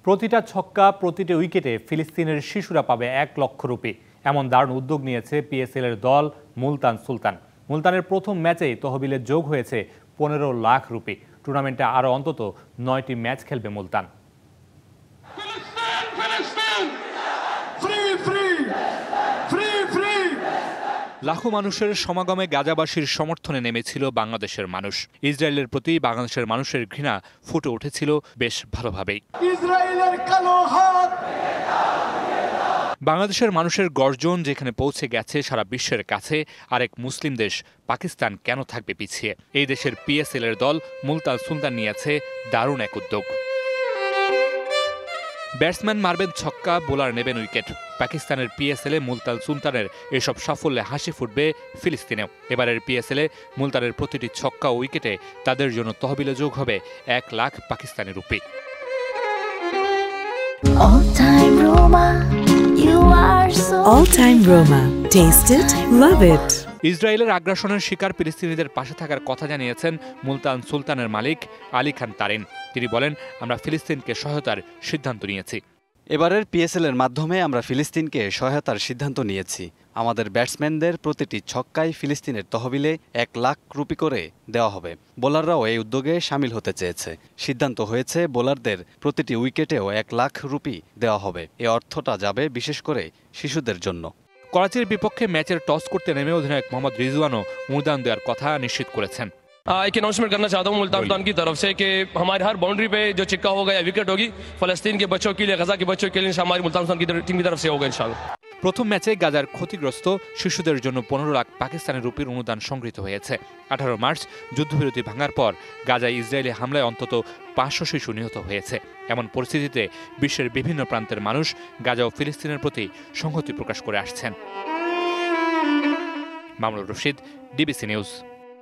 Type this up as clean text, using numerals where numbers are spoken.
প্রতিটা ছক্কা, প্রতিটি উইকেটে ফিলিস্তিনের শিশুরা পাবে 1 লক্ষ রুপি। এমন দারুণ উদ্যোগ নিয়েছে পিএসএল এর দল মুলতান সুলতান। মুলতানের প্রথম ম্যাচেই তহবিলে যোগ হয়েছে 15 লাখ রুপি। টুর্নামেন্টে আরও অন্তত 9টি ম্যাচ খেলবে মুলতান। লাখো মানুষের সমাগমে গাজাবাসীর সমর্থনে নেমেছিল বাংলাদেশের মানুষ। ইসরায়েলের প্রতি বাংলাদেশের মানুষের ঘৃণা ফুটে উঠেছিল বেশ ভালোভাবেই। বাংলাদেশের মানুষের গর্জন যেখানে পৌঁছে গেছে সারা বিশ্বের কাছে, আরেক মুসলিম দেশ পাকিস্তান কেন থাকবে পিছিয়ে? এই দেশের পিএসএল এর দল মুলতান সুলতান নিয়েছে দারুণ এক উদ্যোগ। ব্যাটসম্যান মারবেন ছক্কা, বোলার নেবেন উইকেট। পাকিস্তানের পিএসএলে মুলতান সুলতানের এসব সাফল্যে হাসি ফুটবে ফিলিস্তিনেও। এবারের পিএসএলে মুলতানের প্রতিটি ছক্কা ও উইকেটে তাদের জন্য তহবিলে যোগ হবে 1 lakh Pakistani rupee. All time Roma. Taste it, love it. ইসরায়েলের আগ্রাসনের শিকার ফিলিস্তিনিদের পাশে থাকার কথা জানিয়েছেন মুলতান সুলতানের মালিক আলী খান তারিন। তিনি বলেন, আমরা ফিলিস্তিনকে সহায়তার সিদ্ধান্ত নিয়েছি। এবারের পিএসএল এর মাধ্যমে আমরা ফিলিস্তিনকে সহায়তার সিদ্ধান্ত নিয়েছি। আমাদের ব্যাটসম্যানদের প্রতিটি ছক্কায় ফিলিস্তিনের তহবিলে 1 লাখ রুপি করে দেওয়া হবে। বোলাররাও এই উদ্যোগে সামিল হতে চেয়েছে। সিদ্ধান্ত হয়েছে বোলারদের প্রতিটি উইকেটেও 1 লাখ রুপি দেওয়া হবে। এ অর্থটা যাবে বিশেষ করে শিশুদের জন্য। করাচির বিপক্ষে ম্যাচের টস করতে নেমে অধিনায়ক মোহাম্মদ রিজওয়ানও অনুদান দেওয়ার কথা নিশ্চিত করেছেন। एक अनाउंसमेंट करना चाहता हूँ मुल्तान की तरफ से कि हमारे हर बाउंड्री पे जो चिक्का होगा या विकेट होगी फलस्तीन के बच्चों के लिए, गजा के बच्चों के लिए हमारी मुल्तान की टीम की तरफ से होगा इंशाल्लाह। প্রথম ম্যাচে গাজার ক্ষতিগ্রস্ত শিশুদের জন্য 15 লাখ পাকিস্তানি রুপির অনুদান সংগৃহীত হয়েছে। 18 মার্চ যুদ্ধবিরতি ভাঙার পর গাজায় ইসরায়েলি হামলায় অন্তত 500 শিশু নিহত হয়েছে। এমন পরিস্থিতিতে বিশ্বের বিভিন্ন প্রান্তের মানুষ গাজা ও ফিলিস্তিনের প্রতি সংহতি প্রকাশ করে আসছেন। Mamunur Rashid, DBC news.